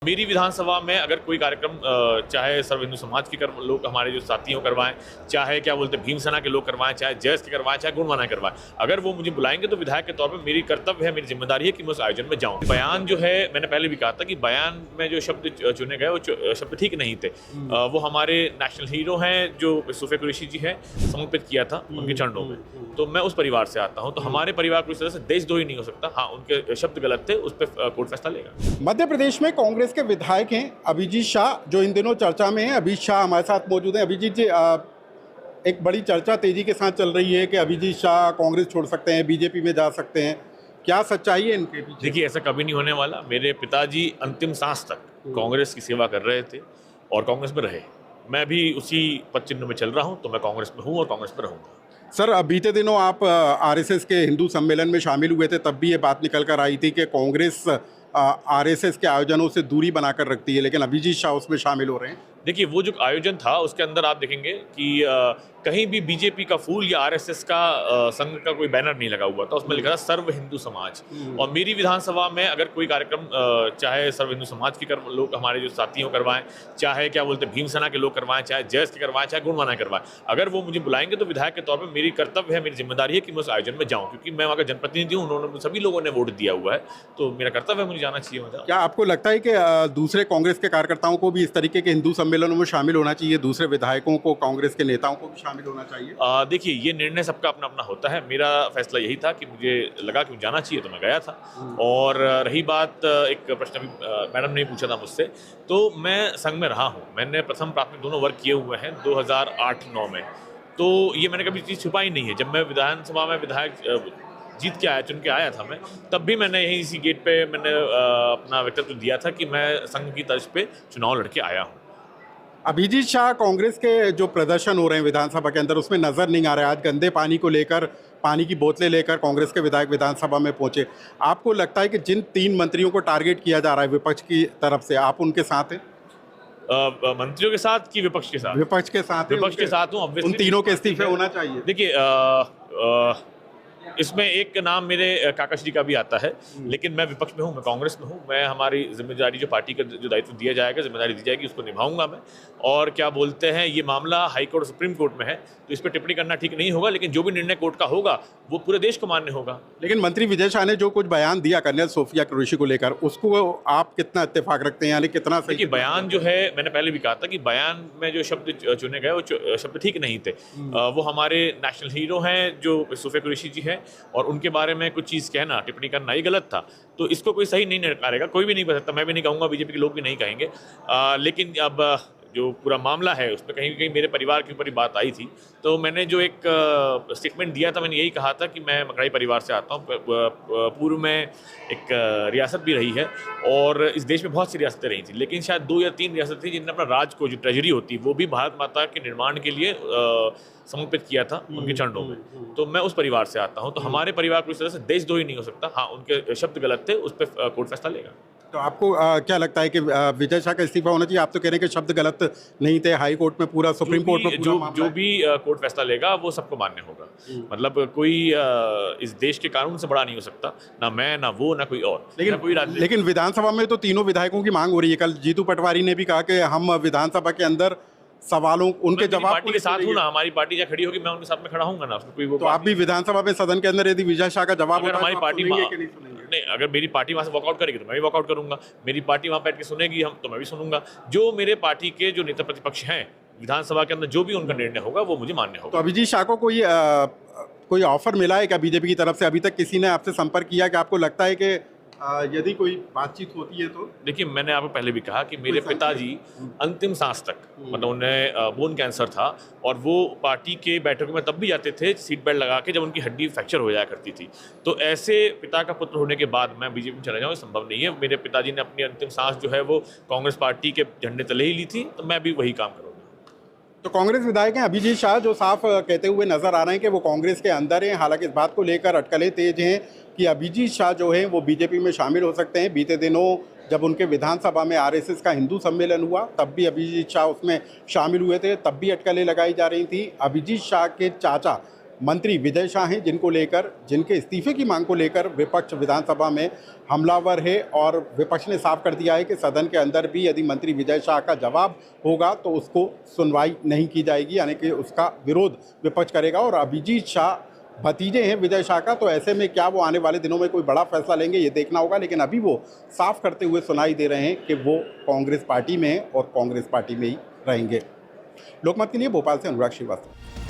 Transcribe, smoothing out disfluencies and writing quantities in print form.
मेरी विधानसभा में अगर कोई कार्यक्रम चाहे सर्व हिंदू समाज के लोग हमारे जो साथी हो करवाएं, चाहे क्या बोलते हैं भीमसेना के लोग करवाएं, चाहे जैस के करवाएं, चाहे गुणमाना करवाएं, अगर वो मुझे बुलाएंगे तो विधायक के तौर पे मेरी कर्तव्य है, मेरी जिम्मेदारी है कि मैं उस आयोजन में जाऊं। बयान जो है, मैंने पहले भी कहा था कि बयान में जो शब्द चुने गए वो शब्द ठीक नहीं थे। वो हमारे नेशनल हीरो हैं जो सूफे कुरैशी जी हैं, समर्पित किया था उनके चरणों में। तो मैं उस परिवार से आता हूँ, तो हमारे परिवार को इस तरह से देशद्रोही नहीं हो सकता। हाँ, उनके शब्द गलत थे, उस पर कोर्ट फैसला लेगा। मध्य प्रदेश में कांग्रेस के विधायक हैं अभिजीत शाह, जो इन दिनों चर्चा में हैं। अभिजीत शाह हमारे साथ मौजूद हैं। अभिजीत जी, एक बड़ी चर्चा तेजी के साथ चल रही है कि अभिजीत शाह कांग्रेस छोड़ सकते हैं, बीजेपी में जा सकते हैं। क्या सच्चाई है इनके पीछे? देखिए, ऐसा कभी नहीं होने वाला। मेरे पिताजी अंतिम सांस तक कांग्रेस की सेवा कर रहे थे और कांग्रेस में रहे। मैं भी उसी पद चिन्ह में चल रहा हूँ, तो मैं कांग्रेस में हूँ और कांग्रेस में रहूँगा। सर, बीते दिनों आप आरएसएस के हिंदू सम्मेलन में शामिल हुए थे, तब भी ये बात निकल कर आई थी कि कांग्रेस आरएसएस के आयोजनों से दूरी बनाकर रखती है, लेकिन अभिजीत शाह उसमें शामिल हो रहे हैं। देखिए, वो जो आयोजन था उसके अंदर आप देखेंगे कि कहीं भी बीजेपी का फूल या आरएसएस का संघ का कोई बैनर नहीं लगा हुआ था। उसमें लिखा था सर्व हिंदू समाज। और मेरी विधानसभा में अगर कोई कार्यक्रम चाहे सर्व हिंदू समाज के लोग हमारे जो साथी हो करवाएं, चाहे क्या बोलते हैं भीमसेना के लोग करवाएं, चाहे जैस के करवाएं, चाहे गुणमाना करवाएं, अगर वो मुझे बुलाएंगे तो विधायक के तौर पर मेरी कर्तव्य है, मेरी जिम्मेदारी है कि मैं उस आयोजन में जाऊँ, क्योंकि मैं वहाँ का जनप्रतिनिधि हूँ। उन्होंने सभी लोगों ने वोट दिया हुआ है, तो मेरा कर्तव्य है, मुझे जाना चाहिए वहाँ। क्या आपको लगता है कि दूसरे कांग्रेस के कार्यकर्ताओं को भी इस तरीके के हिंदू सम्मेलनों में शामिल होना चाहिए? दूसरे विधायकों को, कांग्रेस के नेताओं को भी शामिल होना चाहिए? देखिए, ये निर्णय सबका अपना अपना होता है। मेरा फैसला यही था कि मुझे लगा कि जाना चाहिए, तो मैं गया था। और रही बात, एक प्रश्न भी मैडम ने पूछा था मुझसे, तो मैं संघ में रहा हूँ। मैंने प्रथम प्राथमिक दोनों वर्क किए हुए हैं 2008-9 में, तो ये मैंने कभी चीज़ छुपाई नहीं है। जब मैं विधानसभा में विधायक जीत के आया, चुन के आया था मैं, तब भी मैंने यहीं इसी गेट पे मैंने अपना वक्तव्य दिया था कि मैं संघ की तर्ज पे चुनाव लड़के आया हूँ। अभिजीत शाह, कांग्रेस के जो प्रदर्शन हो रहे हैं विधानसभा के अंदर, उसमें नजर नहीं आ रहा है। आज गंदे पानी को लेकर, पानी की बोतलें लेकर कांग्रेस के विधायक विधानसभा में पहुंचे। आपको लगता है कि जिन 3 मंत्रियों को टारगेट किया जा रहा है विपक्ष की तरफ से, आप उनके साथ हैं? मंत्रियों के साथ कि विपक्ष के साथ? विपक्ष के साथ। विपक्ष के साथ हूँ। उन तीनों के इस्तीफे होना चाहिए। देखिए, इसमें एक नाम मेरे काकाश जी का भी आता है, लेकिन मैं विपक्ष में हूँ, मैं कांग्रेस में हूँ। मैं हमारी जिम्मेदारी, जो पार्टी का जो दायित्व दिया जाएगा, जिम्मेदारी दी जाएगी, उसको निभाऊंगा मैं। और क्या बोलते हैं, ये मामला हाई कोर्ट, सुप्रीम कोर्ट में है, तो इस पर टिप्पणी करना ठीक नहीं होगा। लेकिन जो भी निर्णय कोर्ट का होगा वो पूरे देश को मान्य होगा। लेकिन मंत्री विजय शाह ने जो कुछ बयान दिया कर्नल सूफिया कुरैशी को लेकर, उसको आप कितना इत्तेफाक रखते हैं, यानी कितना सही? देखिए, बयान जो है, मैंने पहले भी कहा था कि बयान में जो शब्द चुने गए वो शब्द ठीक नहीं थे। वो हमारे नेशनल हीरो हैं जो सूफे कुरैशी जी हैं, और उनके बारे में कुछ चीज़ कहना, टिप्पणी करना, ये गलत था। तो इसको कोई सही नहीं निकालेगा, कोई भी नहीं बता सकता। मैं भी नहीं कहूँगा, बीजेपी के लोग भी नहीं कहेंगे। लेकिन अब जो पूरा मामला है उसमें कहीं कहीं मेरे परिवार के ऊपर ही बात आई थी, तो मैंने जो एक स्टेटमेंट दिया था, मैंने यही कहा था कि मैं मकड़ाई परिवार से आता हूँ। पूर्व में एक रियासत भी रही है, और इस देश में बहुत सी रियासतें रही थी, लेकिन शायद 2 या 3 रियासतें थी जिनने अपना राज को, जो ट्रेजरी होती, वो भी भारत माता के निर्माण के लिए समर्पित किया था उनके चरणों में। तो मैं उस परिवार से आता हूँ, तो हमारे परिवार को इस तरह से देशद्रोही नहीं हो सकता। हाँ, उनके शब्द गलत थे, उस पर कोर्ट फैसला लेगा। तो आपको क्या लगता है कि विजय शाह का इस्तीफा होना चाहिए? आप तो कह रहे हैं कि शब्द गलत नहीं थे, हाई कोर्ट में पूरा, सुप्रीम कोर्ट में जो भी कोर्ट फैसला लेगा वो सबको मान्य होगा। मतलब कोई इस देश के कानून से बड़ा नहीं हो सकता, ना मैं, ना वो, ना कोई और। लेकिन विधानसभा में तो तीनों विधायकों की मांग हो रही है। कल जीतू पटवारी ने भी कहा कि हम विधानसभा के अंदर सवालों, उनके जवाब पार्टी के साथ हूँ ना। हमारी पार्टी जहाँ खड़ी होगी, मैं उनके साथ में खड़ा हूँगा ना। उसमें कोई वो तो आप भी विधानसभा में, सदन के अंदर, यदि विजय शाह का जवाब अगर हमारी पार्टी नहीं, अगर मेरी पार्टी वहाँ से वॉकआउट करेगी तो मैं भी वॉकआउट करूंगा। मेरी पार्टी वहाँ बैठ के सुनेगी तो मैं भी सुनूंगा। जो मेरे पार्टी के जो नेता प्रतिपक्ष हैं विधानसभा के अंदर, जो भी उनका निर्णय होगा वो मुझे मान्य होगा। तो अभिजीत शाह को कोई ऑफर मिला है क्या बीजेपी की तरफ से? अभी तक किसी ने आपसे संपर्क किया कि आपको लगता है कि यदि कोई बातचीत होती है तो? देखिए, मैंने आपको पहले भी कहा कि मेरे पिताजी अंतिम सांस तक, मतलब उन्हें बोन कैंसर था, और वो पार्टी के बैठकों में तब भी जाते थे सीट बेल्ट लगा के, जब उनकी हड्डी फ्रैक्चर हो जाया करती थी। तो ऐसे पिता का पुत्र होने के बाद मैं बीजेपी में चला जाऊँ, संभव नहीं है। मेरे पिताजी ने अपनी अंतिम सांस जो है वो कांग्रेस पार्टी के झंडे तले ही ली थी, तो मैं भी वही काम करूँगा। तो कांग्रेस विधायक हैं अभिजीत शाह, जो साफ कहते हुए नजर आ रहे हैं कि वो कांग्रेस के अंदर हैं। हालांकि इस बात को लेकर अटकलें तेज हैं कि अभिजीत शाह जो हैं वो बीजेपी में शामिल हो सकते हैं। बीते दिनों जब उनके विधानसभा में आरएसएस का हिंदू सम्मेलन हुआ, तब भी अभिजीत शाह उसमें शामिल हुए थे, तब भी अटकलें लगाई जा रही थी। अभिजीत शाह के चाचा मंत्री विजय शाह हैं, जिनके इस्तीफे की मांग को लेकर विपक्ष विधानसभा में हमलावर है और विपक्ष ने साफ कर दिया है कि सदन के अंदर भी यदि मंत्री विजय शाह का जवाब होगा तो उसको सुनवाई नहीं की जाएगी, यानी कि उसका विरोध विपक्ष करेगा। और अभिजीत शाह भतीजे हैं विजय शाह का, तो ऐसे में क्या वो आने वाले दिनों में कोई बड़ा फैसला लेंगे ये देखना होगा। लेकिन अभी वो साफ करते हुए सुनाई दे रहे हैं कि वो कांग्रेस पार्टी में हैं और कांग्रेस पार्टी में ही रहेंगे। लोकमत के लिए भोपाल से अनुराग श्रीवास्तव।